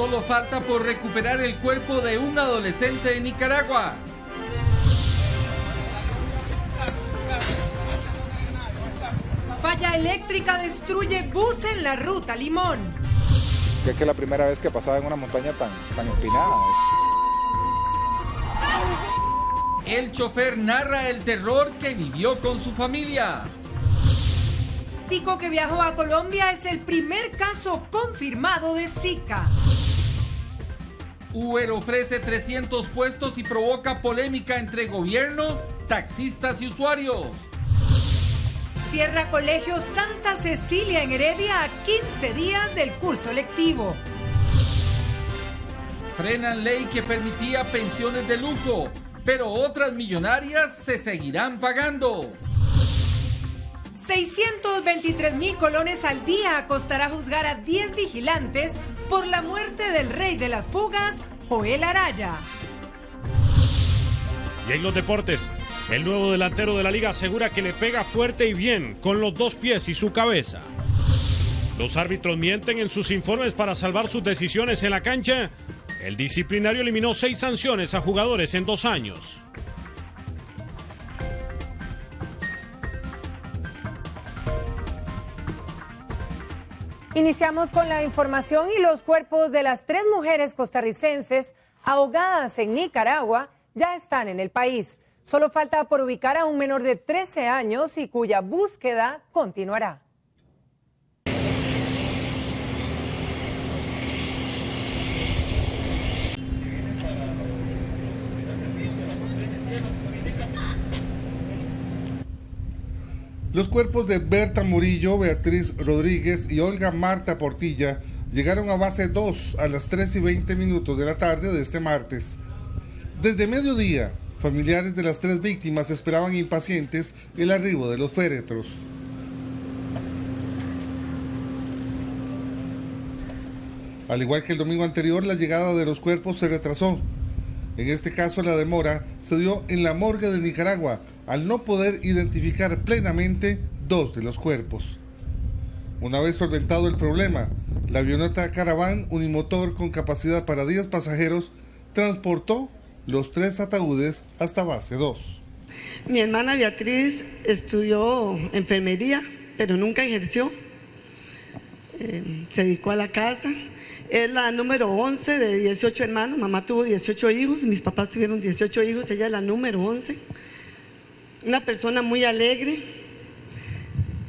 Solo falta por recuperar el cuerpo de un adolescente en Nicaragua. Falla eléctrica destruye bus en la ruta Limón. Es que es la primera vez que pasaba en una montaña tan empinada. El chofer narra el terror que vivió con su familia. Tico que viajó a Colombia es el primer caso confirmado de Zika. Uber ofrece 300 puestos y provoca polémica entre gobierno, taxistas y usuarios. Cierra Colegio Santa Cecilia en Heredia a 15 días del curso lectivo. Frenan ley que permitía pensiones de lujo, pero otras millonarias se seguirán pagando. 623,000 colones al día costará juzgar a 10 vigilantes por la muerte del rey de las fugas, Joel Araya. Y en los deportes, el nuevo delantero de la liga asegura que le pega fuerte y bien con los 2 pies y su cabeza. Los árbitros mienten en sus informes para salvar sus decisiones en la cancha. El disciplinario eliminó 6 sanciones a jugadores en 2 años. Iniciamos con la información y los cuerpos de las 3 mujeres costarricenses ahogadas en Nicaragua ya están en el país. Solo falta por ubicar a un menor de 13 años y cuya búsqueda continuará. Los cuerpos de Berta Murillo, Beatriz Rodríguez y Olga Marta Portilla llegaron a base 2 a las 3:20 de la tarde de este martes. Desde mediodía, familiares de las 3 víctimas esperaban impacientes el arribo de los féretros. Al igual que el domingo anterior, la llegada de los cuerpos se retrasó. En este caso, la demora se dio en la morgue de Nicaragua, al no poder identificar plenamente 2 de los cuerpos. Una vez solventado el problema, la avioneta Caravan unimotor con capacidad para 10 pasajeros transportó los 3 ataúdes hasta base 2. Mi hermana Beatriz estudió enfermería, pero nunca ejerció. Se dedicó a la casa. Es la número 11 de 18 hermanos. Mamá tuvo 18 hijos, mis papás tuvieron 18 hijos, ella es la número 11. Una persona muy alegre,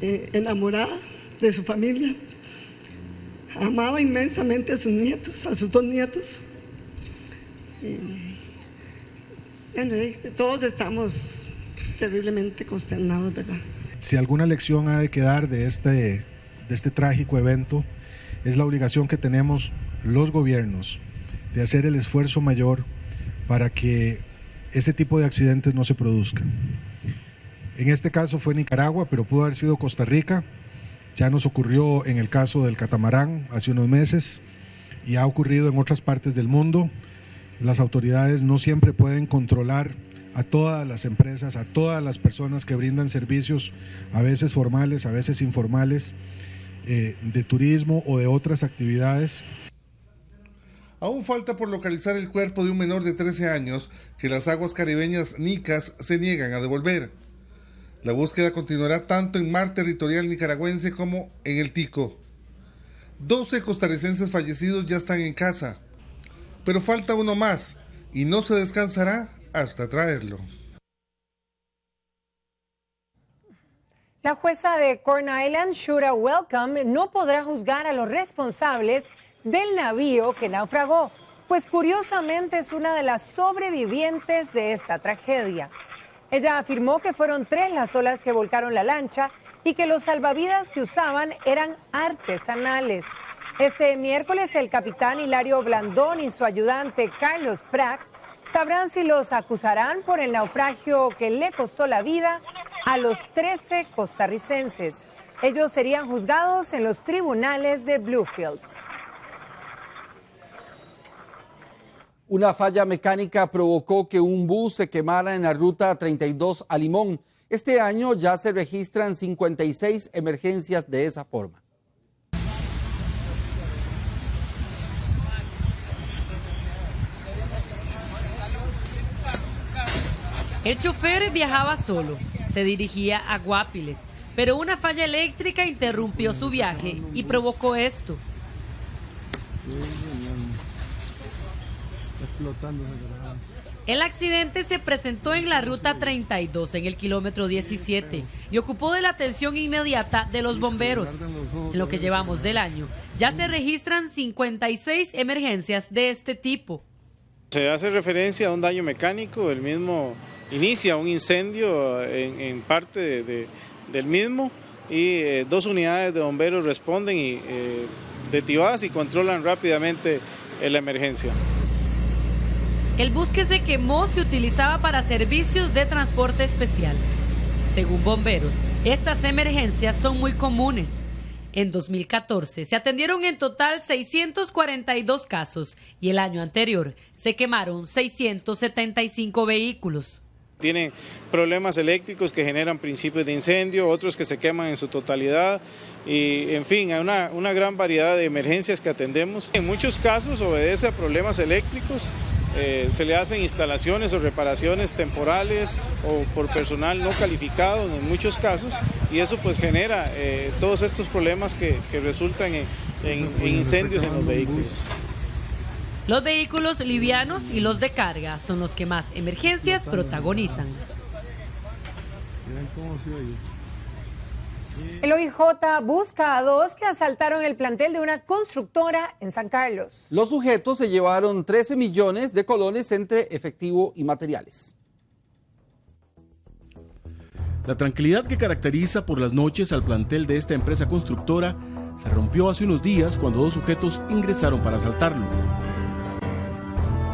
enamorada de su familia. Amaba inmensamente a sus nietos, a sus 2 nietos. Bueno, todos estamos terriblemente consternados, ¿verdad? Si alguna lección ha de quedar de este trágico evento, es la obligación que tenemos los gobiernos de hacer el esfuerzo mayor para que ese tipo de accidentes no se produzcan. En este caso fue Nicaragua, pero pudo haber sido Costa Rica. Ya nos ocurrió en el caso del catamarán hace unos meses y ha ocurrido en otras partes del mundo. Las autoridades no siempre pueden controlar a todas las empresas, a todas las personas que brindan servicios, a veces formales, a veces informales, de turismo o de otras actividades. Aún falta por localizar el cuerpo de un menor de 13 años que las aguas caribeñas nicas se niegan a devolver. La búsqueda continuará tanto en mar territorial nicaragüense como en el Tico. 12 costarricenses fallecidos ya están en casa, pero falta uno más y no se descansará hasta traerlo. La jueza de Corn Island, Shura Welcome, no podrá juzgar a los responsables del navío que naufragó, pues curiosamente es una de las sobrevivientes de esta tragedia. Ella afirmó que fueron 3 las olas que volcaron la lancha y que los salvavidas que usaban eran artesanales. Este miércoles el capitán Hilario Blandón y su ayudante Carlos Prat sabrán si los acusarán por el naufragio que le costó la vida a los 13 costarricenses. Ellos serían juzgados en los tribunales de Bluefields. Una falla mecánica provocó que un bus se quemara en la ruta 32 a Limón. Este año ya se registran 56 emergencias de esa forma. El chofer viajaba solo, se dirigía a Guapiles, pero una falla eléctrica interrumpió su viaje y provocó esto. El accidente se presentó en la ruta 32, en el kilómetro 17, y ocupó de la atención inmediata de los bomberos. En lo que llevamos del año, ya se registran 56 emergencias de este tipo. Se hace referencia a un daño mecánico, el mismo inicia un incendio en parte del mismo y 2 unidades de bomberos responden y detivadas y controlan rápidamente la emergencia. El bus que se quemó se utilizaba para servicios de transporte especial. Según bomberos, estas emergencias son muy comunes. En 2014 se atendieron en total 642 casos y el año anterior se quemaron 675 vehículos. Tienen problemas eléctricos que generan principios de incendio, otros que se queman en su totalidad y en fin, hay una gran variedad de emergencias que atendemos. En muchos casos obedece a problemas eléctricos, se le hacen instalaciones o reparaciones temporales o por personal no calificado en muchos casos y eso pues genera todos estos problemas que resultan en incendios en los vehículos. Los vehículos livianos y los de carga son los que más emergencias protagonizan. El OIJ busca a 2 que asaltaron el plantel de una constructora en San Carlos. Los sujetos se llevaron 13 millones de colones entre efectivo y materiales. La tranquilidad que caracteriza por las noches al plantel de esta empresa constructora se rompió hace unos días cuando 2 sujetos ingresaron para asaltarlo.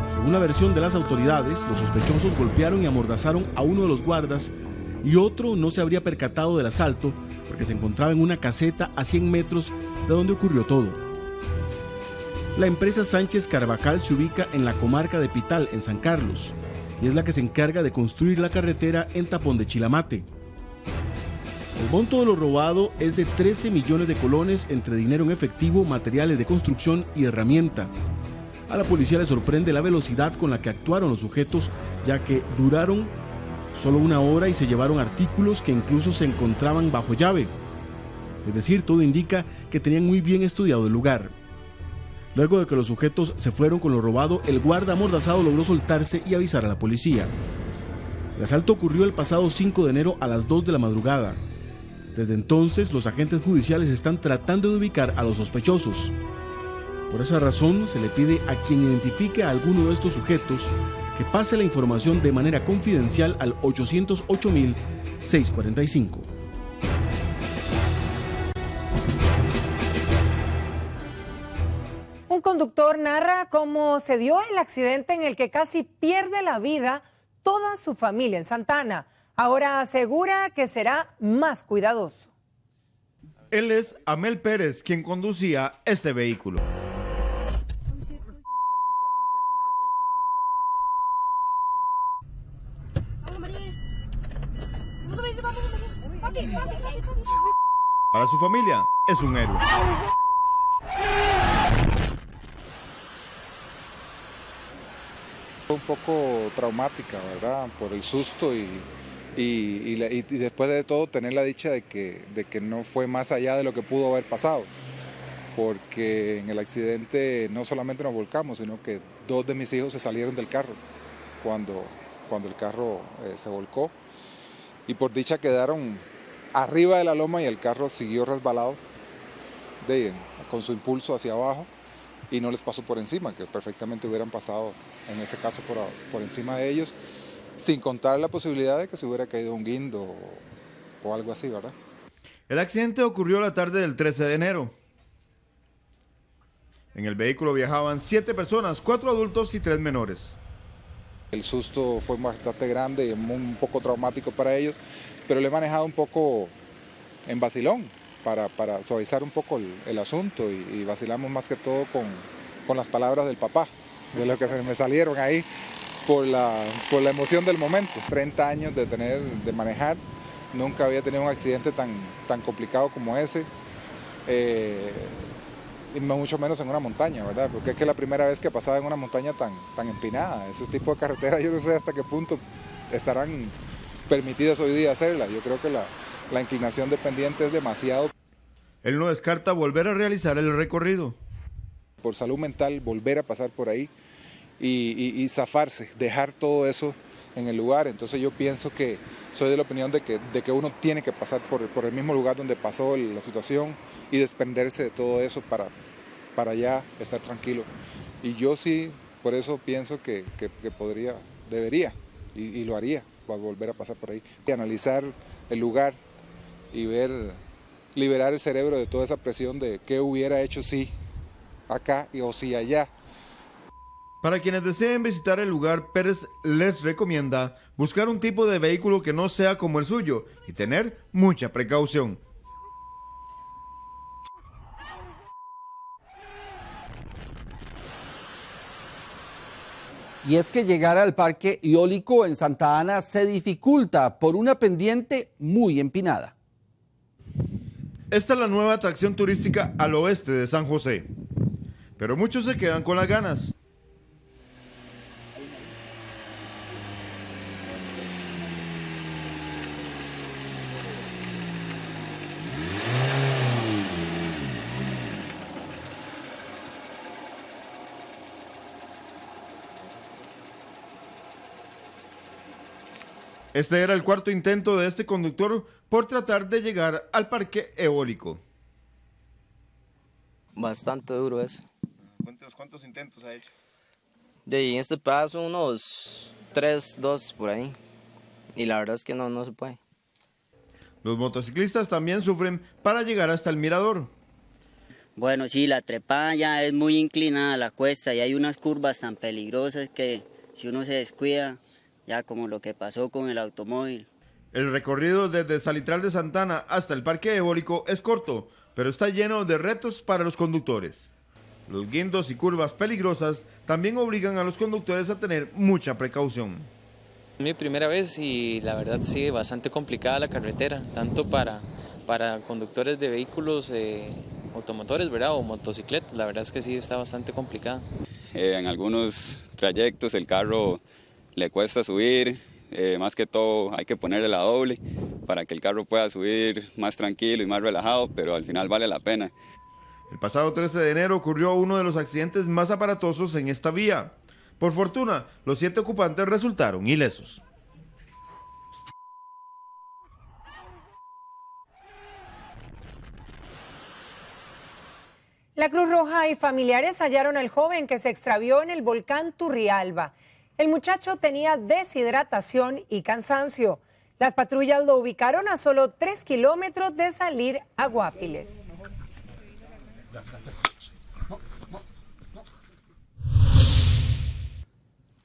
Según la versión de las autoridades, los sospechosos golpearon y amordazaron a uno de los guardas y otro no se habría percatado del asalto porque se encontraba en una caseta a 100 metros de donde ocurrió todo. La empresa Sánchez Carvajal se ubica en la comarca de Pital, en San Carlos, y es la que se encarga de construir la carretera en Tapón de Chilamate. El monto de lo robado es de 13 millones de colones entre dinero en efectivo, materiales de construcción y herramienta. A la policía le sorprende la velocidad con la que actuaron los sujetos, ya que duraron solo 1 hora y se llevaron artículos que incluso se encontraban bajo llave. Es decir, todo indica que tenían muy bien estudiado el lugar. Luego de que los sujetos se fueron con lo robado, el guarda amordazado logró soltarse y avisar a la policía. El asalto ocurrió el pasado 5 de enero a las 2 de la madrugada. Desde entonces, los agentes judiciales están tratando de ubicar a los sospechosos. Por esa razón, se le pide a quien identifique a alguno de estos sujetos que pase la información de manera confidencial al 808.645. Un conductor narra cómo se dio el accidente en el que casi pierde la vida toda su familia en Santa Ana. Ahora asegura que será más cuidadoso. Él es Amel Pérez, quien conducía este vehículo. Para su familia es un héroe. Fue un poco traumática, ¿verdad? Por el susto y después de todo tener la dicha de que no fue más allá de lo que pudo haber pasado. Porque en el accidente no solamente nos volcamos, sino que 2 de mis hijos se salieron del carro cuando el carro se volcó. Y por dicha quedaron arriba de la loma y el carro siguió resbalado con su impulso hacia abajo y no les pasó por encima, que perfectamente hubieran pasado en ese caso por encima de ellos, sin contar la posibilidad de que se hubiera caído un guindo o algo así, ¿verdad? El accidente ocurrió la tarde del 13 de enero. En el vehículo viajaban 7 personas, 4 adultos y 3 menores. El susto fue bastante grande y un poco traumático para ellos, pero lo he manejado un poco en vacilón para suavizar un poco el asunto y vacilamos más que todo con las palabras del papá, de lo que se me salieron ahí por la emoción del momento. 30 años de manejar, nunca había tenido un accidente tan complicado como ese. Y mucho menos en una montaña, ¿verdad? Porque es que la primera vez que pasaba en una montaña tan empinada, ese tipo de carretera, yo no sé hasta qué punto estarán permitidas hoy día hacerlas. Yo creo que la inclinación de pendiente es demasiado. Él no descarta volver a realizar el recorrido. Por salud mental, volver a pasar por ahí y zafarse, dejar todo eso en el lugar. Entonces yo pienso que soy de la opinión de que uno tiene que pasar por el mismo lugar donde pasó la situación y desprenderse de todo eso para ya estar tranquilo. Y yo sí, por eso pienso que debería y lo haría, para volver a pasar por ahí. Y analizar el lugar y liberar el cerebro de toda esa presión de qué hubiera hecho si acá o si allá. Para quienes deseen visitar el lugar, Pérez les recomienda buscar un tipo de vehículo que no sea como el suyo y tener mucha precaución. Y es que llegar al parque eólico en Santa Ana se dificulta por una pendiente muy empinada. Esta es la nueva atracción turística al oeste de San José, pero muchos se quedan con las ganas. Este era el cuarto intento de este conductor por tratar de llegar al parque eólico. Bastante duro es. ¿Cuántos intentos ha hecho? En este paso unos 3, 2 por ahí. Y la verdad es que no se puede. Los motociclistas también sufren para llegar hasta el mirador. Bueno, sí, la trepada ya es muy inclinada la cuesta y hay unas curvas tan peligrosas que si uno se descuida, ya como lo que pasó con el automóvil. El recorrido desde Salitral de Santana hasta el parque eólico es corto, pero está lleno de retos para los conductores. Los guindos y curvas peligrosas también obligan a los conductores a tener mucha precaución. Es mi primera vez y la verdad sí, bastante complicada la carretera, tanto para conductores de vehículos automotores, ¿verdad? O motocicletas, la verdad es que sí está bastante complicada. En algunos trayectos el carro le cuesta subir, más que todo hay que ponerle la doble para que el carro pueda subir más tranquilo y más relajado, pero al final vale la pena. El pasado 13 de enero ocurrió uno de los accidentes más aparatosos en esta vía. Por fortuna, los 7 ocupantes resultaron ilesos. La Cruz Roja y familiares hallaron al joven que se extravió en el volcán Turrialba. El muchacho tenía deshidratación y cansancio. Las patrullas lo ubicaron a solo 3 kilómetros de salir a Guapiles.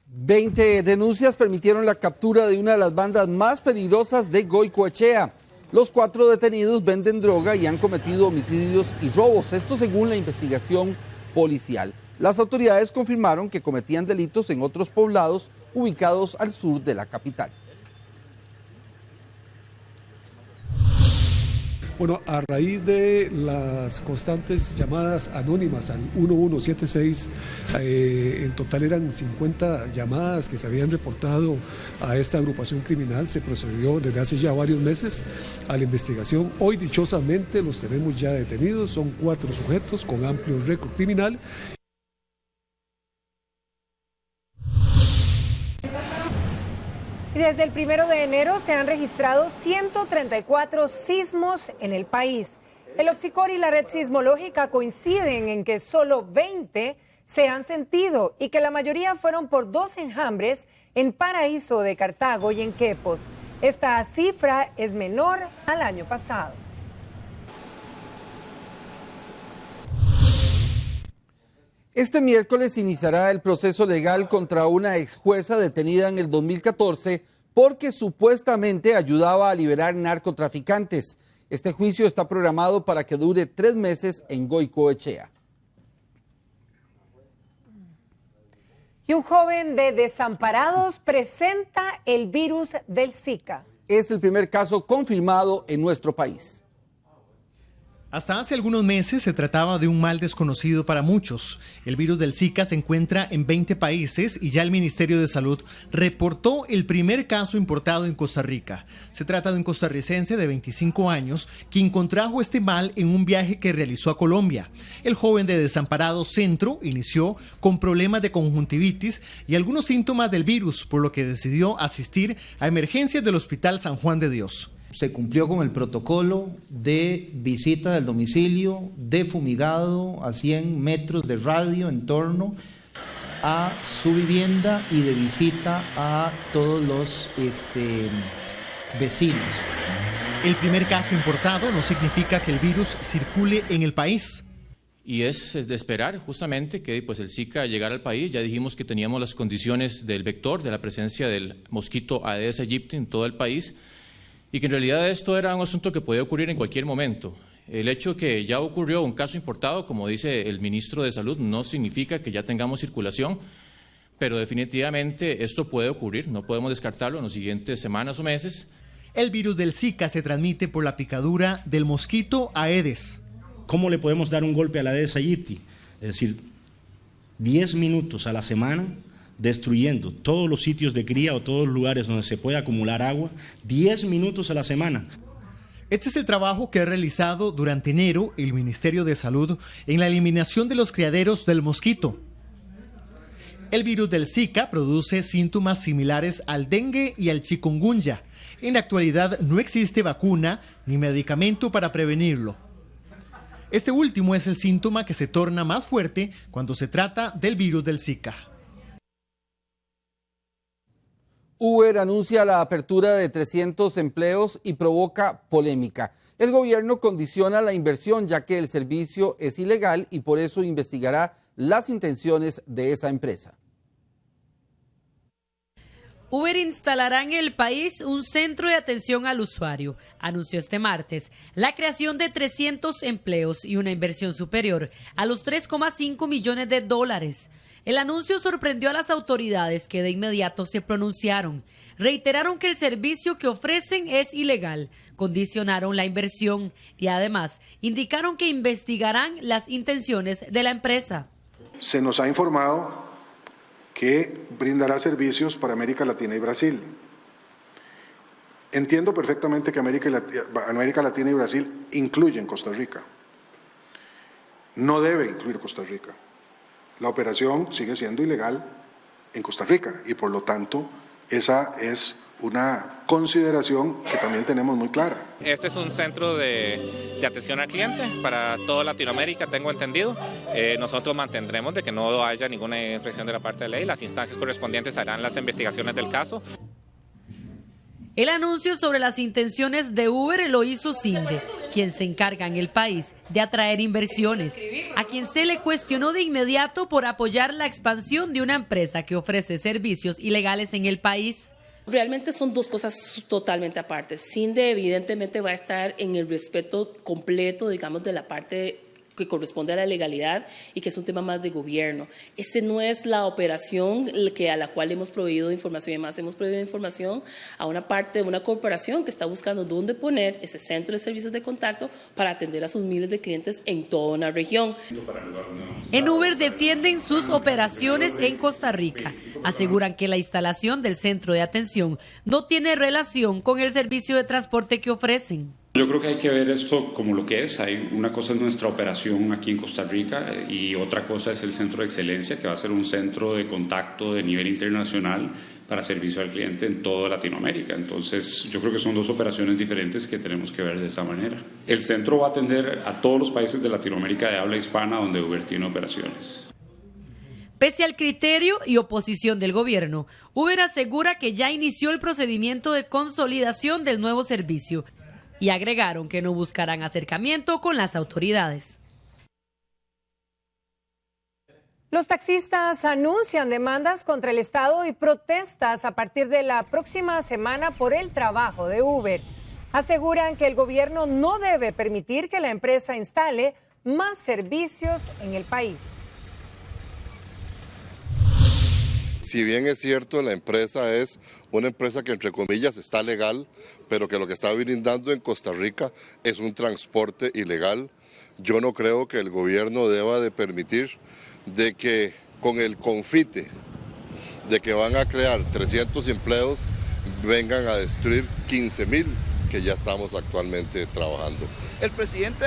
Veinte denuncias permitieron la captura de una de las bandas más peligrosas de Goicoechea. Los 4 detenidos venden droga y han cometido homicidios y robos, esto según la investigación policial. Las autoridades confirmaron que cometían delitos en otros poblados ubicados al sur de la capital. Bueno, a raíz de las constantes llamadas anónimas al 1176, en total eran 50 llamadas que se habían reportado a esta agrupación criminal. Se procedió desde hace ya varios meses a la investigación. Hoy, dichosamente, los tenemos ya detenidos. Son 4 sujetos con amplio récord criminal. Y desde el 1 de enero se han registrado 134 sismos en el país. El Oxicor y la red sismológica coinciden en que solo 20 se han sentido y que la mayoría fueron por 2 enjambres en Paraíso de Cartago y en Quepos. Esta cifra es menor al año pasado. Este miércoles iniciará el proceso legal contra una ex jueza detenida en el 2014 porque supuestamente ayudaba a liberar narcotraficantes. Este juicio está programado para que dure 3 meses en Goicoechea. Y un joven de Desamparados presenta el virus del Zika. Es el primer caso confirmado en nuestro país. Hasta hace algunos meses se trataba de un mal desconocido para muchos. El virus del Zika se encuentra en 20 países y ya el Ministerio de Salud reportó el primer caso importado en Costa Rica. Se trata de un costarricense de 25 años quien contrajo este mal en un viaje que realizó a Colombia. El joven de Desamparado Centro inició con problemas de conjuntivitis y algunos síntomas del virus, por lo que decidió asistir a emergencias del Hospital San Juan de Dios. Se cumplió con el protocolo de visita del domicilio, de fumigado a 100 metros de radio en torno a su vivienda y de visita a todos los vecinos. El primer caso importado no significa que el virus circule en el país. Y es de esperar justamente que pues, el Zika llegara al país. Ya dijimos que teníamos las condiciones del vector, de la presencia del mosquito Aedes aegypti en todo el país, y que en realidad esto era un asunto que podía ocurrir en cualquier momento. El hecho que ya ocurrió un caso importado, como dice el ministro de Salud, no significa que ya tengamos circulación, pero definitivamente esto puede ocurrir, no podemos descartarlo en las siguientes semanas o meses. El virus del Zika se transmite por la picadura del mosquito Aedes. ¿Cómo le podemos dar un golpe a la Aedes aegypti? Es decir, 10 minutos a la semana destruyendo todos los sitios de cría o todos los lugares donde se puede acumular agua, 10 minutos a la semana. Este es el trabajo que ha realizado durante enero el Ministerio de Salud en la eliminación de los criaderos del mosquito. El virus del Zika produce síntomas similares al dengue y al chikungunya. En la actualidad no existe vacuna ni medicamento para prevenirlo. Este último es el síntoma que se torna más fuerte cuando se trata del virus del Zika. Uber anuncia la apertura de 300 empleos y provoca polémica. El gobierno condiciona la inversión ya que el servicio es ilegal y por eso investigará las intenciones de esa empresa. Uber instalará en el país un centro de atención al usuario. Anunció este martes la creación de 300 empleos y una inversión superior a los $3,5 millones. El anuncio sorprendió a las autoridades que de inmediato se pronunciaron. Reiteraron que el servicio que ofrecen es ilegal, condicionaron la inversión y además indicaron que investigarán las intenciones de la empresa. Se nos ha informado que brindará servicios para América Latina y Brasil. Entiendo perfectamente que América Latina y Brasil incluyen Costa Rica. No debe incluir Costa Rica. La operación sigue siendo ilegal en Costa Rica y por lo tanto esa es una consideración que también tenemos muy clara. Este es un centro de atención al cliente para toda Latinoamérica, tengo entendido. Nosotros mantendremos de que no haya ninguna infracción de la parte de la ley. Las instancias correspondientes harán las investigaciones del caso. El anuncio sobre las intenciones de Uber lo hizo Cinde, quien se encarga en el país de atraer inversiones, a quien se le cuestionó de inmediato por apoyar la expansión de una empresa que ofrece servicios ilegales en el país. Realmente son dos cosas totalmente aparte. Cinde evidentemente va a estar en el respeto completo, digamos, de la parte que corresponde a la legalidad y que es un tema más de gobierno. Este no es la operación a la cual hemos proveído información, y además hemos proveído información a una parte de una corporación que está buscando dónde poner ese centro de servicios de contacto para atender a sus miles de clientes en toda una región. En Uber defienden sus operaciones en Costa Rica. Aseguran que la instalación del centro de atención no tiene relación con el servicio de transporte que ofrecen. Yo creo que hay que ver esto como lo que es. Una cosa es nuestra operación aquí en Costa Rica y otra cosa es el centro de excelencia, que va a ser un centro de contacto de nivel internacional para servicio al cliente en toda Latinoamérica. Entonces, yo creo que son dos operaciones diferentes que tenemos que ver de esta manera. El centro va a atender a todos los países de Latinoamérica de habla hispana donde Uber tiene operaciones. Pese al criterio y oposición del gobierno, Uber asegura que ya inició el procedimiento de consolidación del nuevo servicio y agregaron que no buscarán acercamiento con las autoridades. Los taxistas anuncian demandas contra el Estado y protestas a partir de la próxima semana por el trabajo de Uber. Aseguran que el gobierno no debe permitir que la empresa instale más servicios en el país. Si bien es cierto, la empresa es una empresa que entre comillas está legal, pero que lo que está brindando en Costa Rica es un transporte ilegal Yo no creo que el gobierno deba de permitir de que con el confite de que van a crear 300 empleos vengan a destruir 15.000 que ya estamos actualmente trabajando. El presidente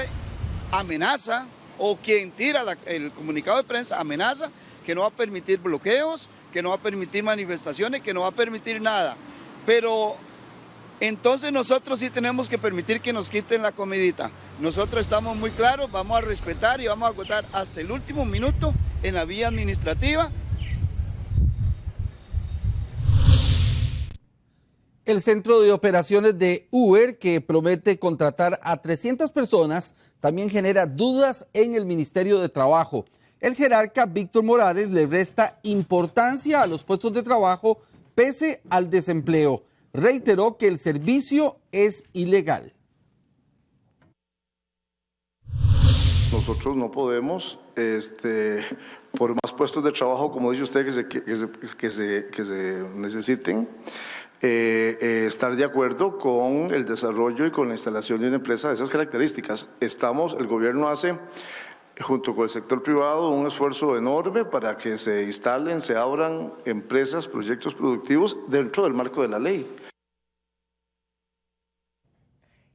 amenaza, o quien tira el comunicado de prensa amenaza que no va a permitir bloqueos, que no va a permitir manifestaciones, que no va a permitir nada. Pero entonces nosotros sí tenemos que permitir que nos quiten la comidita. Nosotros estamos muy claros, vamos a respetar y vamos a agotar hasta el último minuto en la vía administrativa. El centro de operaciones de Uber, que promete contratar a 300 personas, también genera dudas en el Ministerio de Trabajo. El jerarca Víctor Morales le resta importancia a los puestos de trabajo pese al desempleo. Reiteró que el servicio es ilegal. Nosotros no podemos, por más puestos de trabajo, como dice usted, que se necesiten, estar de acuerdo con el desarrollo y con la instalación de una empresa de esas características. El gobierno hace, junto con el sector privado, un esfuerzo enorme para que se instalen, se abran empresas, proyectos productivos dentro del marco de la ley.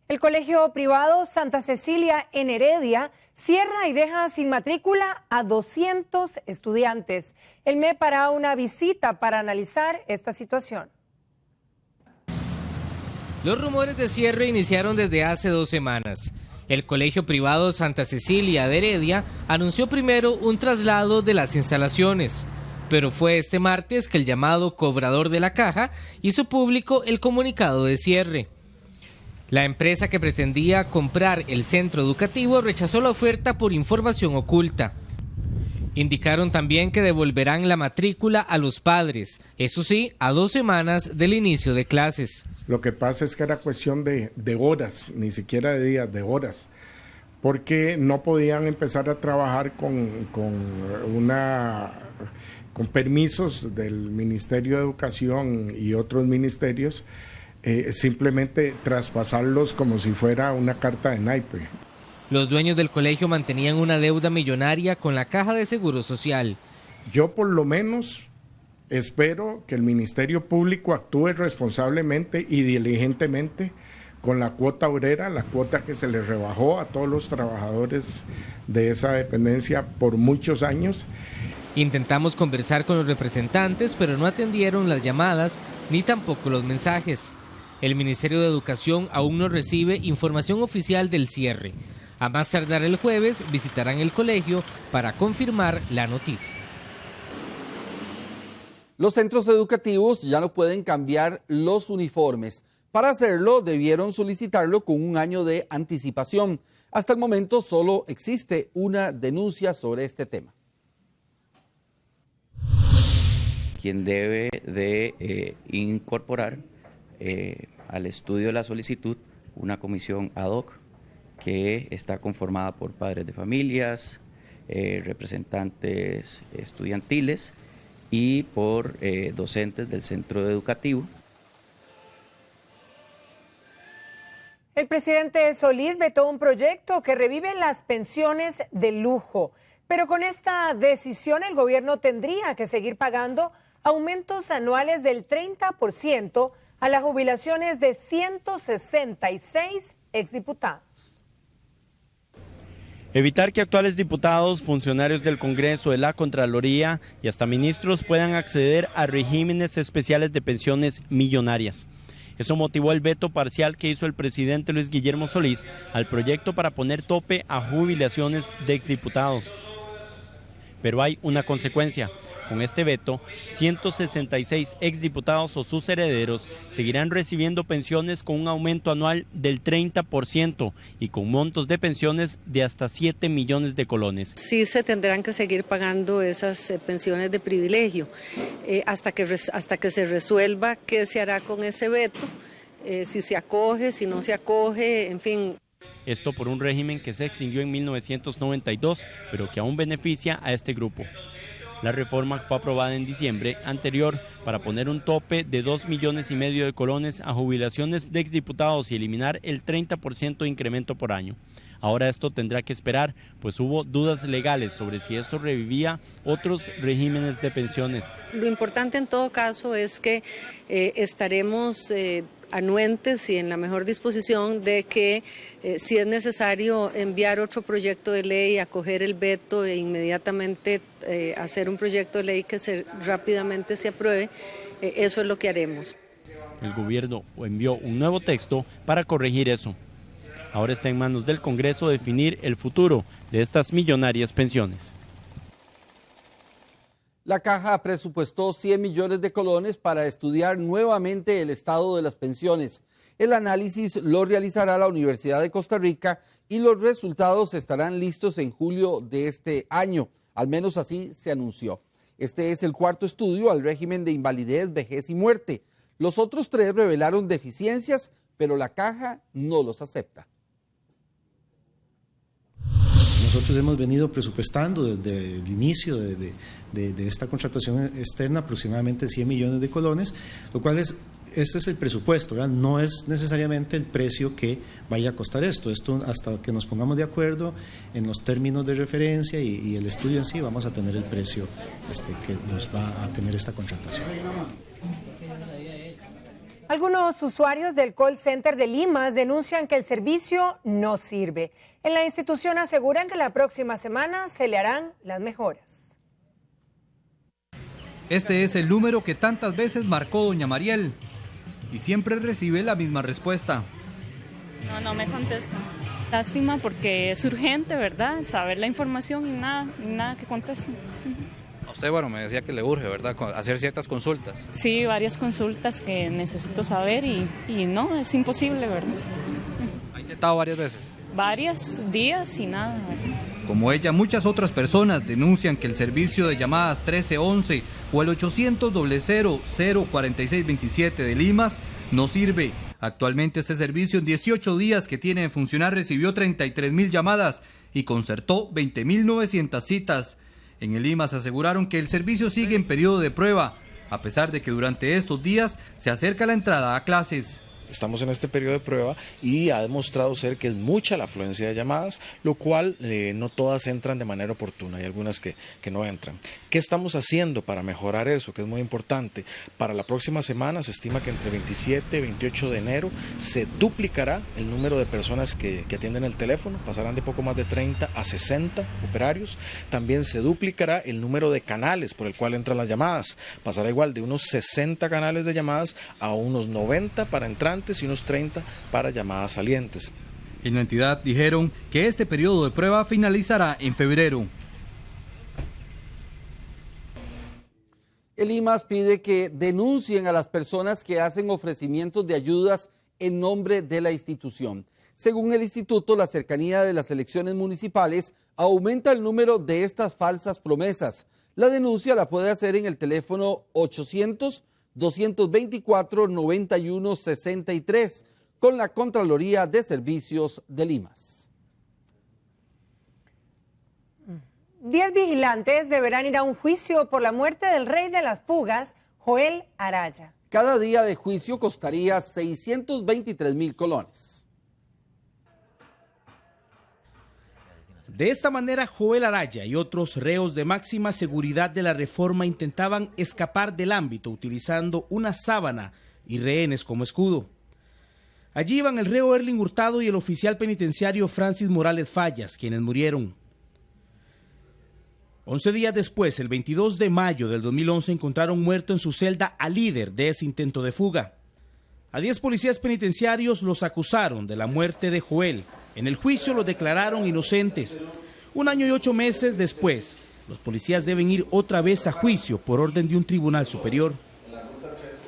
El colegio privado Santa Cecilia en Heredia cierra y deja sin matrícula a 200 estudiantes. El MEP hará una visita para analizar esta situación. Los rumores de cierre iniciaron desde hace 2 semanas. El colegio privado Santa Cecilia de Heredia anunció primero un traslado de las instalaciones, pero fue este martes que el llamado cobrador de la caja hizo público el comunicado de cierre. La empresa que pretendía comprar el centro educativo rechazó la oferta por información oculta. Indicaron también que devolverán la matrícula a los padres, eso sí, a 2 semanas del inicio de clases. Lo que pasa es que era cuestión de horas, ni siquiera de días, de horas, porque no podían empezar a trabajar con permisos del Ministerio de Educación y otros ministerios, simplemente traspasarlos como si fuera una carta de naipe. Los dueños del colegio mantenían una deuda millonaria con la Caja de Seguro Social. Yo por lo menos espero que el Ministerio Público actúe responsablemente y diligentemente con la cuota obrera, la cuota que se le rebajó a todos los trabajadores de esa dependencia por muchos años. Intentamos conversar con los representantes, pero no atendieron las llamadas ni tampoco los mensajes. El Ministerio de Educación aún no recibe información oficial del cierre. A más tardar el jueves visitarán el colegio para confirmar la noticia. Los centros educativos ya no pueden cambiar los uniformes. Para hacerlo, debieron solicitarlo con un año de anticipación. Hasta el momento solo existe una denuncia sobre este tema. Quien debe de incorporar al estudio de la solicitud una comisión ad hoc que está conformada por padres de familias, representantes estudiantiles y por docentes del centro educativo. El presidente Solís vetó un proyecto que revive las pensiones de lujo, pero con esta decisión el gobierno tendría que seguir pagando aumentos anuales del 30% a las jubilaciones de 166 exdiputados. Evitar que actuales diputados, funcionarios del Congreso, de la Contraloría y hasta ministros puedan acceder a regímenes especiales de pensiones millonarias. Eso motivó el veto parcial que hizo el presidente Luis Guillermo Solís al proyecto para poner tope a jubilaciones de exdiputados. Pero hay una consecuencia. Con este veto, 166 exdiputados o sus herederos seguirán recibiendo pensiones con un aumento anual del 30% y con montos de pensiones de hasta 7 millones de colones. Sí se tendrán que seguir pagando esas pensiones de privilegio hasta que se resuelva qué se hará con ese veto, si se acoge, si no se acoge, en fin. Esto por un régimen que se extinguió en 1992, pero que aún beneficia a este grupo. La reforma fue aprobada en diciembre anterior para poner un tope de 2,5 millones de colones a jubilaciones de exdiputados y eliminar el 30% de incremento por año. Ahora esto tendrá que esperar, pues hubo dudas legales sobre si esto revivía otros regímenes de pensiones. Lo importante en todo caso es que estaremos anuentes y en la mejor disposición de que si es necesario enviar otro proyecto de ley, acoger el veto e inmediatamente hacer un proyecto de ley que rápidamente se apruebe, eso es lo que haremos. El gobierno envió un nuevo texto para corregir eso. Ahora está en manos del Congreso definir el futuro de estas millonarias pensiones. La Caja presupuestó 100 millones de colones para estudiar nuevamente el estado de las pensiones. El análisis lo realizará la Universidad de Costa Rica y los resultados estarán listos en julio de este año. Al menos así se anunció. Este es el cuarto estudio al régimen de invalidez, vejez y muerte. Los otros 3 revelaron deficiencias, pero la Caja no los acepta. Nosotros hemos venido presupuestando desde el inicio de esta contratación externa aproximadamente 100 millones de colones, lo cual este es el presupuesto, ¿verdad? No es necesariamente el precio que vaya a costar esto hasta que nos pongamos de acuerdo en los términos de referencia y el estudio en sí, vamos a tener el precio que nos va a tener esta contratación. Algunos usuarios del call center de Limas denuncian que el servicio no sirve. En la institución aseguran que la próxima semana se le harán las mejoras. Este es el número que tantas veces marcó doña Mariel y siempre recibe la misma respuesta. No me contesta. Lástima porque es urgente, ¿verdad? Saber la información y nada que conteste. Usted, me decía que le urge, ¿verdad? Hacer ciertas consultas. Sí, varias consultas que necesito saber y no, es imposible, ¿verdad? ¿Ha intentado varias veces? Varios días y nada, ¿verdad? Como ella, muchas otras personas denuncian que el servicio de llamadas 1311 o el 800-00-04627 de Limas no sirve. Actualmente este servicio en 18 días que tiene de funcionar recibió 33,000 llamadas y concertó 20,900 citas. En el Limas aseguraron que el servicio sigue en periodo de prueba, a pesar de que durante estos días se acerca la entrada a clases. Estamos en este periodo de prueba y ha demostrado ser que es mucha la afluencia de llamadas, lo cual no todas entran de manera oportuna, hay algunas que no entran. ¿Qué estamos haciendo para mejorar eso? Que es muy importante. Para la próxima semana se estima que entre 27 y 28 de enero se duplicará el número de personas que atienden el teléfono, pasarán de poco más de 30 a 60 operarios. También se duplicará el número de canales por el cual entran las llamadas, pasará igual de unos 60 canales de llamadas a unos 90 para entrantes y unos 30 para llamadas salientes. En la entidad dijeron que este periodo de prueba finalizará en febrero. El Limas pide que denuncien a las personas que hacen ofrecimientos de ayudas en nombre de la institución. Según el instituto, la cercanía de las elecciones municipales aumenta el número de estas falsas promesas. La denuncia la puede hacer en el teléfono 800-224-9163 con la Contraloría de Servicios de Limas. 10 vigilantes deberán ir a un juicio por la muerte del rey de las fugas, Joel Araya. Cada día de juicio costaría 623,000 colones. De esta manera, Joel Araya y otros reos de máxima seguridad de la reforma intentaban escapar del ámbito utilizando una sábana y rehenes como escudo. Allí iban el reo Erling Hurtado y el oficial penitenciario Francis Morales Fallas, quienes murieron. 11 días después, el 22 de mayo del 2011, encontraron muerto en su celda al líder de ese intento de fuga. A 10 policías penitenciarios los acusaron de la muerte de Joel. En el juicio los declararon inocentes. 1 año y 8 meses después, los policías deben ir otra vez a juicio por orden de un tribunal superior.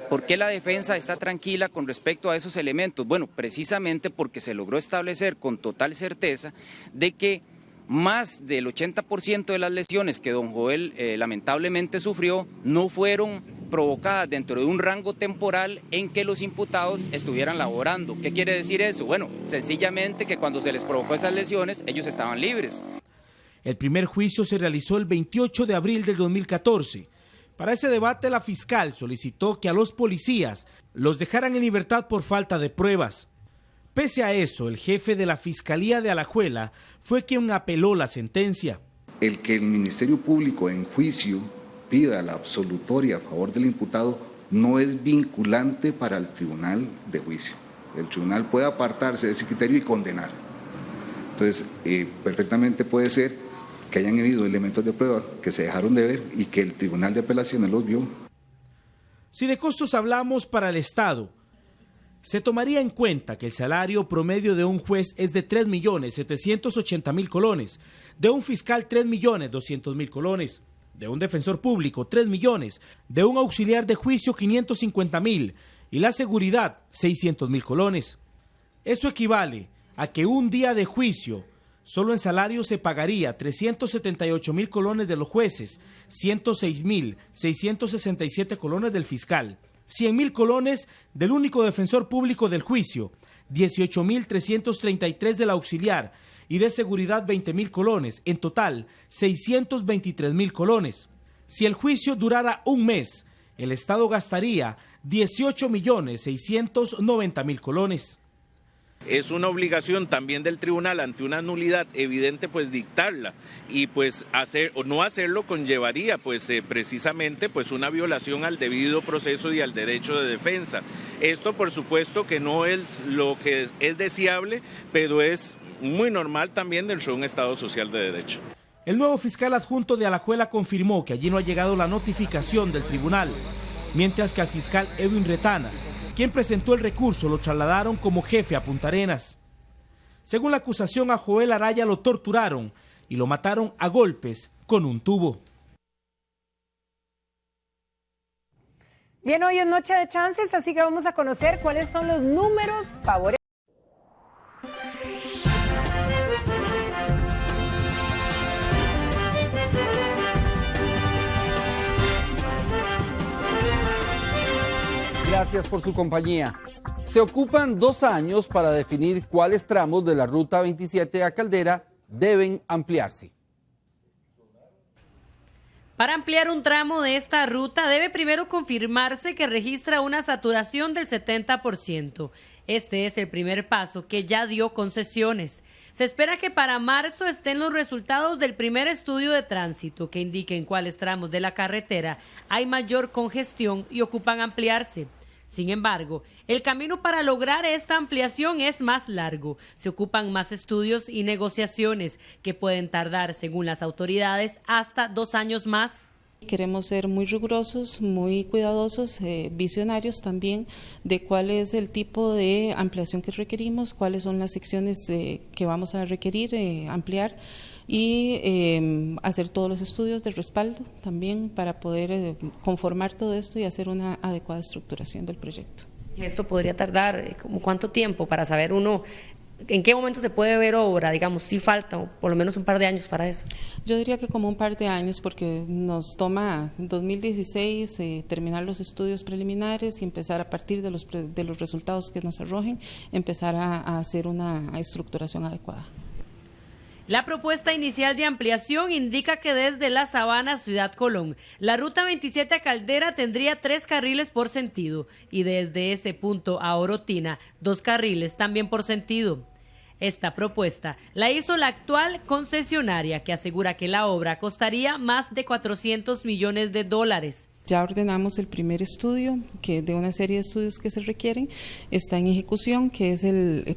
¿Por qué la defensa está tranquila con respecto a esos elementos? Bueno, precisamente porque se logró establecer con total certeza de que más del 80% de las lesiones que don Joel lamentablemente sufrió no fueron provocadas dentro de un rango temporal en que los imputados estuvieran laborando. ¿Qué quiere decir eso? Bueno, sencillamente que cuando se les provocó esas lesiones, ellos estaban libres. El primer juicio se realizó el 28 de abril del 2014. Para ese debate, la fiscal solicitó que a los policías los dejaran en libertad por falta de pruebas. Pese a eso, el jefe de la Fiscalía de Alajuela fue quien apeló la sentencia. El que el Ministerio Público en juicio pida la absolutoria a favor del imputado no es vinculante para el tribunal de juicio. El tribunal puede apartarse de ese criterio y condenar. Entonces, perfectamente puede ser que hayan habido elementos de prueba que se dejaron de ver y que el Tribunal de Apelaciones los vio. Si de costos hablamos para el Estado, se tomaría en cuenta que el salario promedio de un juez es de 3.780.000 colones, de un fiscal 3.200.000 colones, de un defensor público 3 millones, de un auxiliar de juicio 550.000 y la seguridad 600.000 colones. Eso equivale a que un día de juicio solo en salario se pagaría 378.000 colones de los jueces, 106.667 colones del fiscal, 100.000 colones del único defensor público del juicio, 18.333 del auxiliar y de seguridad 20.000 colones, en total 623.000 colones. Si el juicio durara un mes, el Estado gastaría 18.690.000 colones. Es una obligación también del tribunal ante una nulidad evidente pues dictarla y pues hacer o no hacerlo conllevaría pues precisamente pues una violación al debido proceso y al derecho de defensa. Esto por supuesto que no es lo que es deseable, pero es muy normal también dentro de un Estado social de derecho. El nuevo fiscal adjunto de Alajuela confirmó que allí no ha llegado la notificación del tribunal, mientras que al fiscal Edwin Retana, quien presentó el recurso, lo trasladaron como jefe a Punta Arenas. Según la acusación, a Joel Araya lo torturaron y lo mataron a golpes con un tubo. Bien, hoy es noche de chances, así que vamos a conocer cuáles son los números favorables. Gracias por su compañía. Se ocupan 2 años para definir cuáles tramos de la Ruta 27 a Caldera deben ampliarse. Para ampliar un tramo de esta ruta debe primero confirmarse que registra una saturación del 70%. Este es el primer paso que ya dio concesiones. Se espera que para marzo estén los resultados del primer estudio de tránsito que indiquen cuáles tramos de la carretera hay mayor congestión y ocupan ampliarse. Sin embargo, el camino para lograr esta ampliación es más largo. Se ocupan más estudios y negociaciones que pueden tardar, según las autoridades, hasta 2 años más. Queremos ser muy rigurosos, muy cuidadosos, visionarios también de cuál es el tipo de ampliación que requerimos, cuáles son las secciones que vamos a requerir ampliar y hacer todos los estudios de respaldo también para poder conformar todo esto y hacer una adecuada estructuración del proyecto. ¿Esto podría tardar como cuánto tiempo para saber uno en qué momento se puede ver obra? Digamos, si falta por lo menos un par de años para eso. Yo diría que como un par de años, porque nos toma 2016 terminar los estudios preliminares y empezar a partir de los resultados que nos arrojen, empezar a hacer una estructuración adecuada. La propuesta inicial de ampliación indica que desde La Sabana a Ciudad Colón, la ruta 27 a Caldera tendría 3 carriles por sentido y desde ese punto a Orotina 2 carriles también por sentido. Esta propuesta la hizo la actual concesionaria, que asegura que la obra costaría más de $400 millones. Ya ordenamos el primer estudio, que de una serie de estudios que se requieren, está en ejecución, que es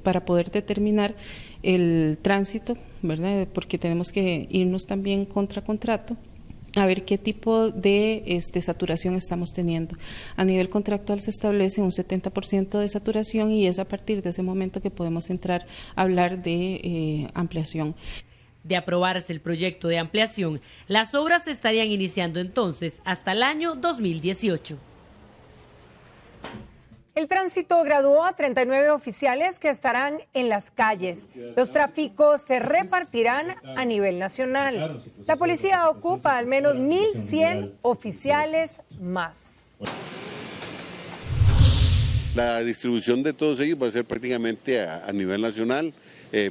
para poder determinar el tránsito, ¿verdad? Porque tenemos que irnos también contra contrato a ver qué tipo de saturación estamos teniendo. A nivel contractual se establece un 70% de saturación y es a partir de ese momento que podemos entrar a hablar de ampliación. De aprobarse el proyecto de ampliación, las obras se estarían iniciando entonces hasta el año 2018. El tránsito graduó a 39 oficiales que estarán en las calles. Los tráficos se repartirán a nivel nacional. La policía ocupa al menos 1.100 oficiales más. La distribución de todos ellos va a ser prácticamente a nivel nacional.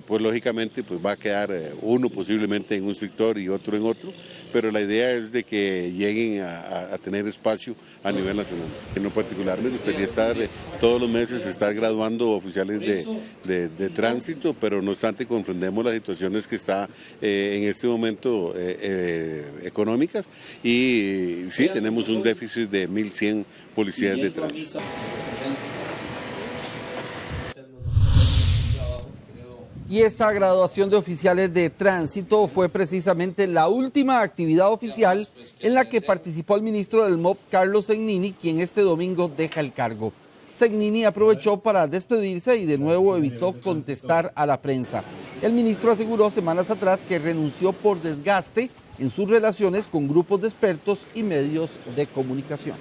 pues lógicamente pues va a quedar uno posiblemente en un sector y otro en otro, pero la idea es de que lleguen a tener espacio a nivel nacional. En lo particular me gustaría estar todos los meses graduando oficiales de tránsito, pero no obstante comprendemos las situaciones que está en este momento económicas y sí, tenemos un déficit de 1.100 policías de tránsito. Y esta graduación de oficiales de tránsito fue precisamente la última actividad oficial en la que participó el ministro del MOP, Carlos Segnini, quien este domingo deja el cargo. Segnini aprovechó para despedirse y de nuevo evitó contestar a la prensa. El ministro aseguró semanas atrás que renunció por desgaste en sus relaciones con grupos de expertos y medios de comunicación.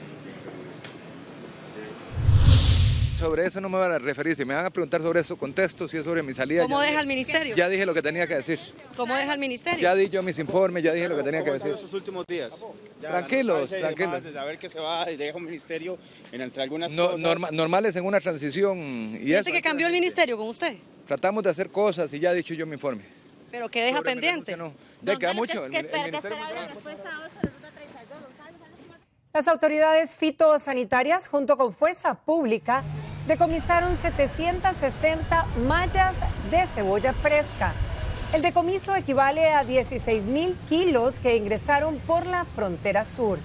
Sobre eso no me van a referir, si me van a preguntar sobre eso, contesto, si es sobre mi salida. ¿Cómo deja el ministerio? Ya dije lo que tenía que decir. ¿Cómo deja el ministerio? Ya di yo mis informes, ya dije lo que tenía que decir. Estos últimos días. Tranquilos, tranquilos. De saber que se va y deja un ministerio entre algunas cosas. cosas. Normales en una transición. Y ¿Siente que cambió el ministerio con usted? Tratamos de hacer cosas y ya he dicho yo mi informe. ¿Pero qué deja pendiente? No, de queda mucho. El ministerio Las autoridades fitosanitarias, junto con Fuerza Pública, decomisaron 760 mallas de cebolla fresca. El decomiso equivale a 16.000 kilos que ingresaron por la frontera sur.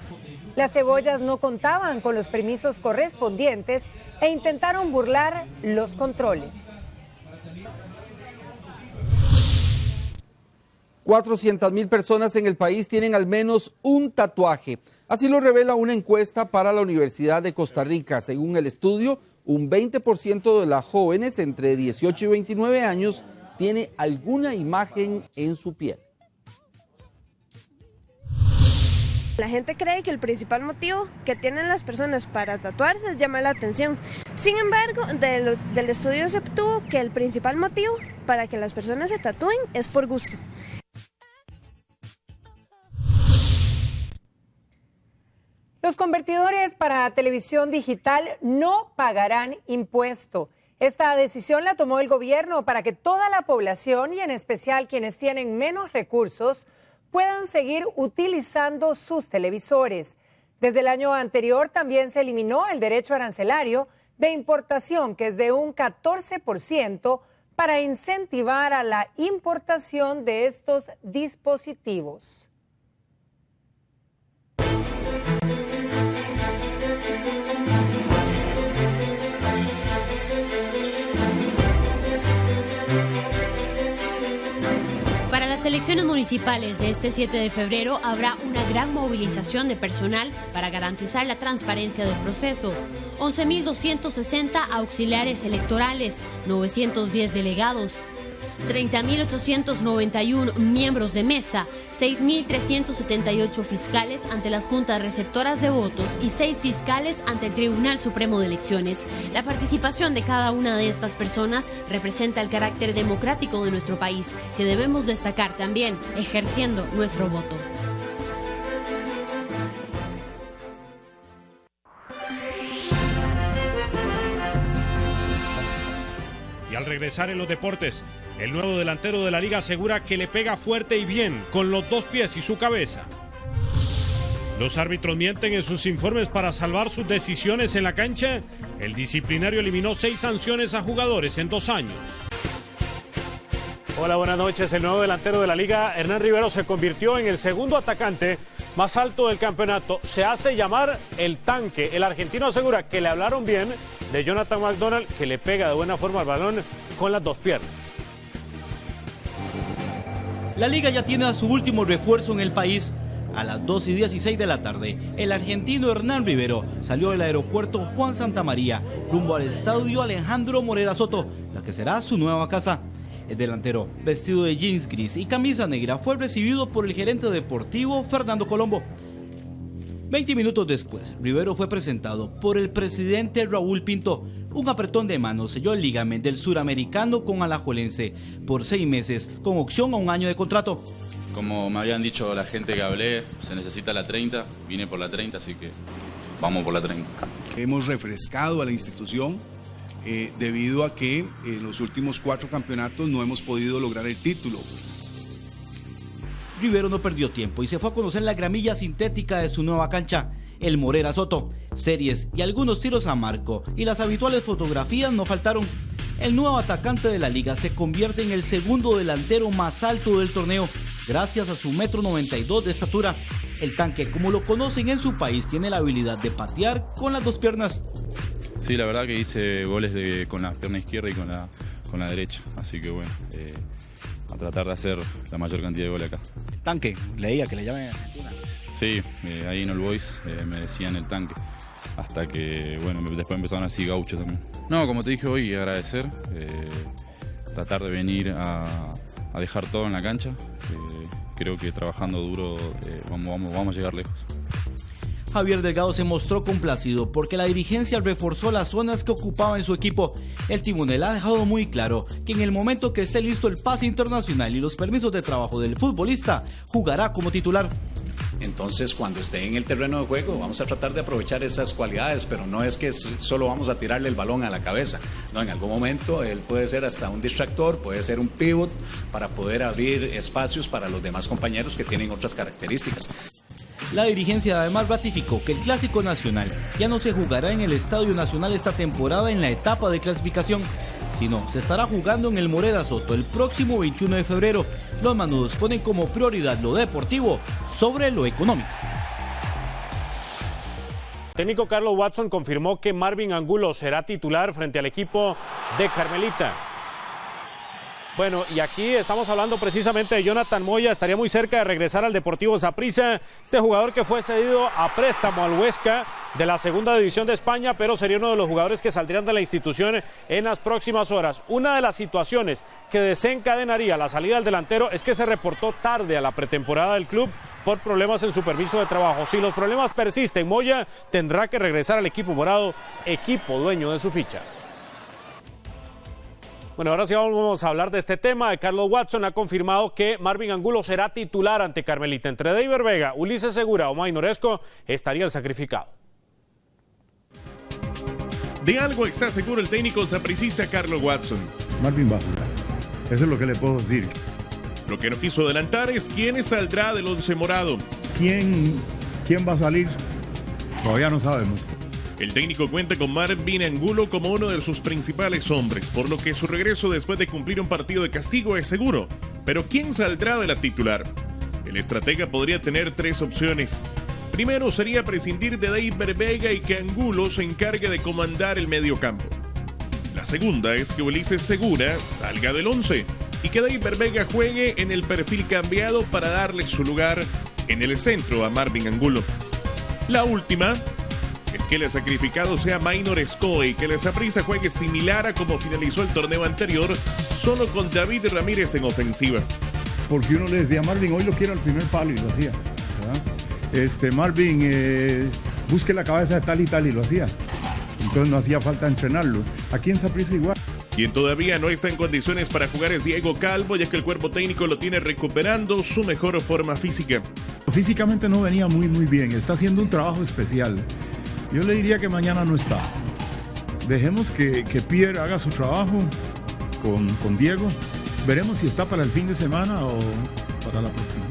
Las cebollas no contaban con los permisos correspondientes e intentaron burlar los controles. 400.000 personas en el país tienen al menos un tatuaje. Así lo revela una encuesta para la Universidad de Costa Rica. Según el estudio, un 20% de las jóvenes entre 18 y 29 años tiene alguna imagen en su piel. La gente cree que el principal motivo que tienen las personas para tatuarse es llamar la atención. Sin embargo, del estudio se obtuvo que el principal motivo para que las personas se tatúen es por gusto. Los convertidores para televisión digital no pagarán impuesto. Esta decisión la tomó el gobierno para que toda la población y en especial quienes tienen menos recursos puedan seguir utilizando sus televisores. Desde el año anterior también se eliminó el derecho arancelario de importación, que es de un 14%, para incentivar a la importación de estos dispositivos. Para las elecciones municipales de este 7 de febrero habrá una gran movilización de personal para garantizar la transparencia del proceso. 11.260 auxiliares electorales, 910 delegados, 30.891 miembros de mesa, 6.378 fiscales ante las juntas receptoras de votos y 6 fiscales ante el Tribunal Supremo de Elecciones. La participación de cada una de estas personas representa el carácter democrático de nuestro país, que debemos destacar también ejerciendo nuestro voto. Y al regresar en los deportes, el nuevo delantero de la liga asegura que le pega fuerte y bien con los 2 pies y su cabeza. Los árbitros mienten en sus informes para salvar sus decisiones en la cancha. El disciplinario eliminó 6 sanciones a jugadores en 2 años. Hola, buenas noches. El nuevo delantero de la liga, Hernán Rivero, se convirtió en el segundo atacante más alto del campeonato. Se hace llamar el tanque. El argentino asegura que le hablaron bien de Jonathan McDonald, que le pega de buena forma al balón con las 2 piernas. La liga ya tiene a su último refuerzo en el país. A las 2:16 de la tarde, el argentino Hernán Rivero salió del aeropuerto Juan Santamaría rumbo al estadio Alejandro Morera Soto, la que será su nueva casa. El delantero, vestido de jeans gris y camisa negra, fue recibido por el gerente deportivo Fernando Colombo. 20 minutos después, Rivero fue presentado por el presidente Raúl Pinto. Un apretón de manos selló el ligamento del suramericano con Alajuelense por 6 meses, con opción a 1 año de contrato. Como me habían dicho la gente que hablé, se necesita la 30, vine por la 30, así que vamos por la 30. Hemos refrescado a la institución debido a que en los últimos 4 campeonatos no hemos podido lograr el título. Rivero no perdió tiempo y se fue a conocer la gramilla sintética de su nueva cancha, el Morera Soto. Series y algunos tiros a marco y las habituales fotografías no faltaron. El nuevo atacante de la liga se convierte en el segundo delantero más alto del torneo, gracias a su 1,92 m de estatura. El tanque, como lo conocen en su país, tiene la habilidad de patear con las dos piernas. Sí, la verdad que hice goles con la pierna izquierda y con la derecha, así que bueno, a tratar de hacer la mayor cantidad de goles acá. Tanque, leía que le llaman Argentina. Sí, ahí en All Boys me decían el tanque, hasta que bueno, después empezaron así gauchos también. No, como te dije hoy, agradecer, tratar de venir a dejar todo en la cancha. Creo que trabajando duro vamos a llegar lejos. Javier Delgado se mostró complacido porque la dirigencia reforzó las zonas que ocupaba en su equipo. El timonel ha dejado muy claro que en el momento que esté listo el pase internacional y los permisos de trabajo del futbolista, jugará como titular. Entonces, cuando esté en el terreno de juego, vamos a tratar de aprovechar esas cualidades, pero no es que solo vamos a tirarle el balón a la cabeza. No, en algún momento él puede ser hasta un distractor, puede ser un pivot para poder abrir espacios para los demás compañeros que tienen otras características. La dirigencia además ratificó que el Clásico Nacional ya no se jugará en el Estadio Nacional esta temporada en la etapa de clasificación, sino se estará jugando en el Morera Soto el próximo 21 de febrero. Los manudos ponen como prioridad lo deportivo sobre lo económico. El técnico Carlos Watson confirmó que Marvin Angulo será titular frente al equipo de Carmelita. Bueno, y aquí estamos hablando precisamente de Jonathan Moya, estaría muy cerca de regresar al Deportivo Saprissa, este jugador que fue cedido a préstamo al Huesca de la segunda división de España, pero sería uno de los jugadores que saldrían de la institución en las próximas horas. Una de las situaciones que desencadenaría la salida del delantero es que se reportó tarde a la pretemporada del club por problemas en su permiso de trabajo. Si los problemas persisten, Moya tendrá que regresar al equipo morado, equipo dueño de su ficha. Bueno, ahora sí vamos a hablar de este tema. Carlos Watson ha confirmado que Marvin Angulo será titular ante Carmelita. Entre Deiber Vega, Ulises Segura o Maynor Esco estaría el sacrificado. De algo está seguro el técnico sapricista Carlos Watson. Marvin va a jugar. Eso es lo que le puedo decir. Lo que no quiso adelantar es quién saldrá del once morado. ¿Quién va a salir? Todavía no sabemos. El técnico cuenta con Marvin Angulo como uno de sus principales hombres, por lo que su regreso después de cumplir un partido de castigo es seguro. Pero ¿quién saldrá de la titular? El estratega podría tener 3 opciones. Primero sería prescindir de Deiber Vega y que Angulo se encargue de comandar el medio campo. La segunda es que Ulises Segura salga del 11 y que Deiber Vega juegue en el perfil cambiado para darle su lugar en el centro a Marvin Angulo. La última es que el sacrificado sea Maynor Esco y que el Saprissa juegue similar a como finalizó el torneo anterior, solo con David Ramírez en ofensiva. Porque uno le decía a Marvin, hoy lo quiero al primer palo y lo hacía, ¿verdad? Marvin, busque la cabeza de tal y lo hacía. Entonces no hacía falta entrenarlo. Aquí en Saprissa igual. Quien todavía no está en condiciones para jugar es Diego Calvo, ya que el cuerpo técnico lo tiene recuperando su mejor forma física. Físicamente no venía muy bien, está haciendo un trabajo especial. Yo le diría que mañana no está. Dejemos que Pierre haga su trabajo con Diego. Veremos si está para el fin de semana o para la próxima.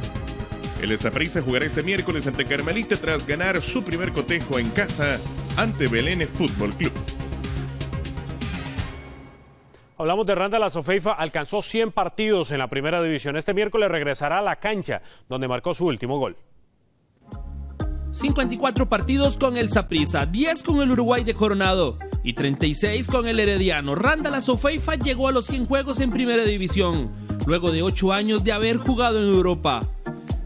El Saprissa jugará este miércoles ante Carmelita tras ganar su primer cotejo en casa ante Belén Fútbol Club. Hablamos de Randall Azofeifa, alcanzó 100 partidos en la primera división. Este miércoles regresará a la cancha donde marcó su último gol. 54 partidos con el Saprissa, 10 con el Uruguay de Coronado y 36 con el Herediano. Randall Azofeifa llegó a los 100 juegos en primera división, luego de 8 años de haber jugado en Europa.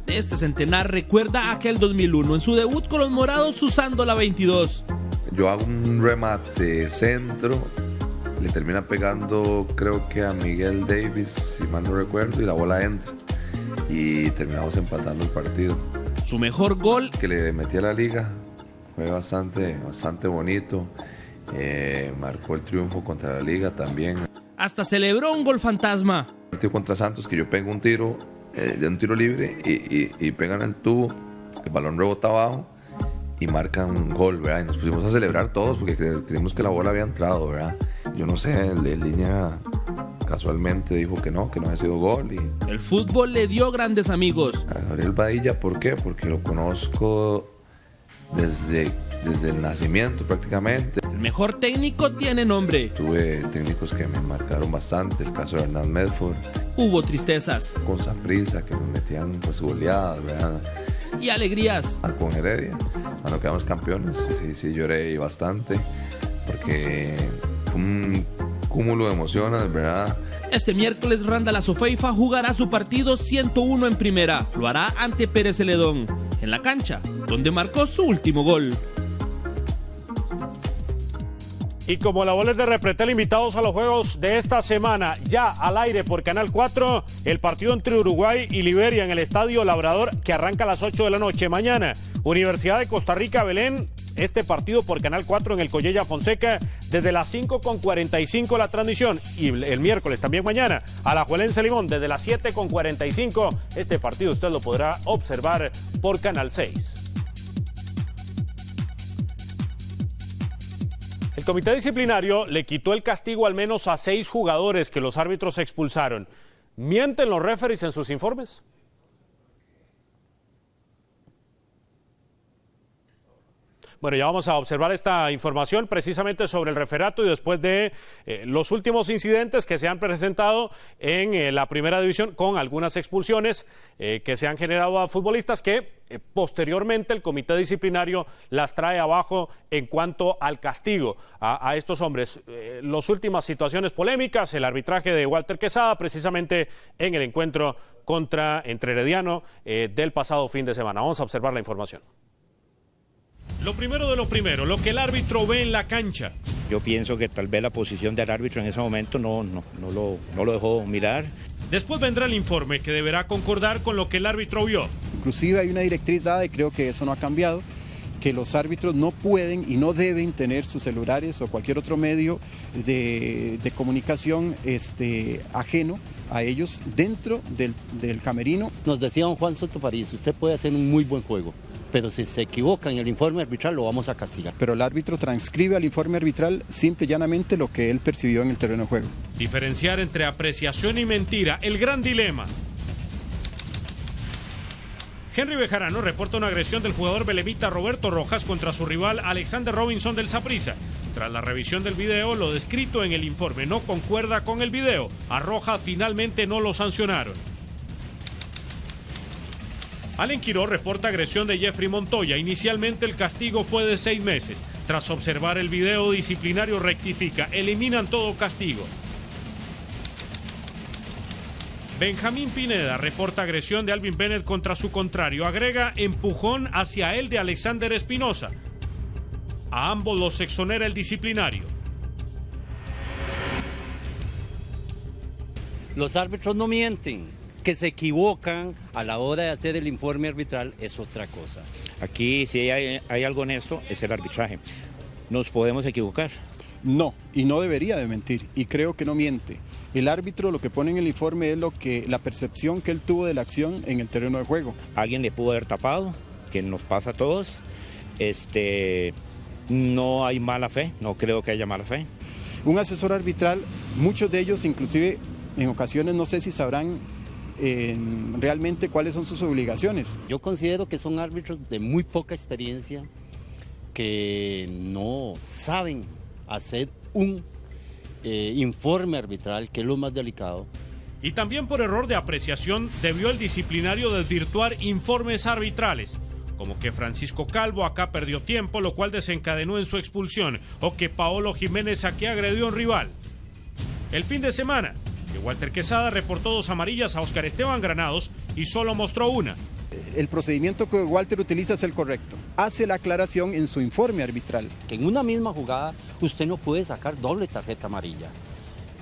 De este centenar recuerda aquel 2001, en su debut con los morados usando la 22. Yo hago un remate centro, le termina pegando creo que a Miguel Davis, si mal no recuerdo, y la bola entra. Y terminamos empatando el partido. Su mejor gol que le metí a la liga fue bastante bonito. Marcó el triunfo contra la liga también. Hasta celebró un gol fantasma. El partido contra Santos que yo pego un tiro de un tiro libre y pegan el tubo, el balón rebota abajo y marcan un gol, ¿verdad? Y nos pusimos a celebrar todos porque creímos que la bola había entrado, ¿verdad? yo no sé, el línea casualmente dijo que no había sido gol. Y el fútbol le dio grandes amigos. A Gabriel Badilla, ¿por qué? Porque lo conozco desde el nacimiento prácticamente. El mejor técnico tiene nombre. Tuve técnicos que me marcaron bastante, el caso de Hernán Medford. Hubo tristezas. Con Saprissa, que me metían pues goleadas, ¿verdad? Y alegrías. Con Heredia, cuando quedamos campeones, sí lloré bastante, porque un cúmulo de emociones, ¿verdad? Este miércoles Randall Azofeifa jugará su partido 101 en primera. Lo hará ante Pérez Celedón, en la cancha, donde marcó su último gol. Y como la bola es de Repretel, invitados a los juegos de esta semana, ya al aire por Canal 4, el partido entre Uruguay y Liberia en el Estadio Labrador, que arranca a las 8 de la noche mañana. Universidad de Costa Rica, Belén, este partido por Canal 4 en el Collella Fonseca, desde las 5:45 la transmisión. Y el miércoles, también mañana, Alajuelense Limón, desde las 7:45, este partido usted lo podrá observar por Canal 6. El comité disciplinario le quitó el castigo al menos a 6 jugadores que los árbitros expulsaron. ¿Mienten los referees en sus informes? Bueno, ya vamos a observar esta información precisamente sobre el referato y después de los últimos incidentes que se han presentado en la primera división con algunas expulsiones que se han generado a futbolistas que posteriormente el comité disciplinario las trae abajo en cuanto al castigo a estos hombres. Las últimas situaciones polémicas, el arbitraje de Walter Quesada precisamente en el encuentro entre Herediano del pasado fin de semana. Vamos a observar la información. Lo primero de lo primero, lo que el árbitro ve en la cancha. Yo pienso que tal vez la posición del árbitro en ese momento no lo dejó mirar. Después vendrá el informe que deberá concordar con lo que el árbitro vio. Inclusive hay una directriz dada y creo que eso no ha cambiado, que los árbitros no pueden y no deben tener sus celulares o cualquier otro medio de comunicación ajeno a ellos dentro del camerino. Nos decía don Juan Soto París, usted puede hacer un muy buen juego, pero si se equivoca en el informe arbitral lo vamos a castigar. Pero el árbitro transcribe al informe arbitral simple y llanamente lo que él percibió en el terreno de juego. Diferenciar entre apreciación y mentira, el gran dilema. Henry Bejarano reporta una agresión del jugador belemita Roberto Rojas contra su rival Alexander Robinson del Saprissa. Tras la revisión del video, lo descrito en el informe no concuerda con el video. A Rojas finalmente no lo sancionaron. Allen Quiró reporta agresión de Jeffrey Montoya. Inicialmente el castigo fue de 6 meses. Tras observar el video disciplinario rectifica. Eliminan todo castigo. Benjamín Pineda reporta agresión de Alvin Bennett contra su contrario. Agrega empujón hacia él de Alexander Espinosa. A ambos los exonera el disciplinario. Los árbitros no mienten. Que se equivocan a la hora de hacer el informe arbitral es otra cosa. Aquí si hay algo honesto es el arbitraje. ¿Nos podemos equivocar? No, y no debería de mentir, y creo que no miente. El árbitro lo que pone en el informe es la percepción que él tuvo de la acción en el terreno de juego. Alguien le pudo haber tapado, que nos pasa a todos. No hay mala fe, no creo que haya mala fe. Un asesor arbitral, muchos de ellos inclusive en ocasiones no sé si sabrán realmente cuáles son sus obligaciones. Yo considero que son árbitros de muy poca experiencia, que no saben hacer un informe arbitral, que es lo más delicado. Y también por error de apreciación debió el disciplinario desvirtuar informes arbitrales, como que Francisco Calvo acá perdió tiempo, lo cual desencadenó en su expulsión, o que Paolo Jiménez aquí agredió a un rival. El fin de semana, que Walter Quesada reportó 2 amarillas a Oscar Esteban Granados y solo mostró una. El procedimiento que Walter utiliza es el correcto. Hace la aclaración en su informe arbitral. Que en una misma jugada usted no puede sacar doble tarjeta amarilla.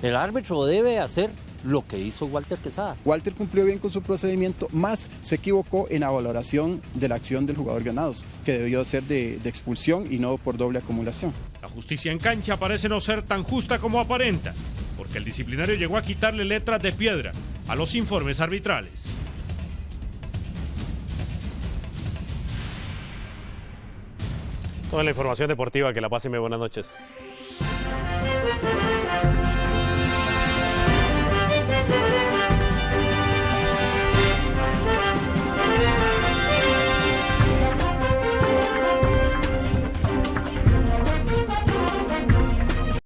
El árbitro debe hacer lo que hizo Walter Quesada. Walter cumplió bien con su procedimiento, más se equivocó en la valoración de la acción del jugador Granados, que debió ser de expulsión y no por doble acumulación. La justicia en cancha parece no ser tan justa como aparenta, porque el disciplinario llegó a quitarle letras de piedra a los informes arbitrales. Toda la información deportiva, que la pasen muy buenas noches.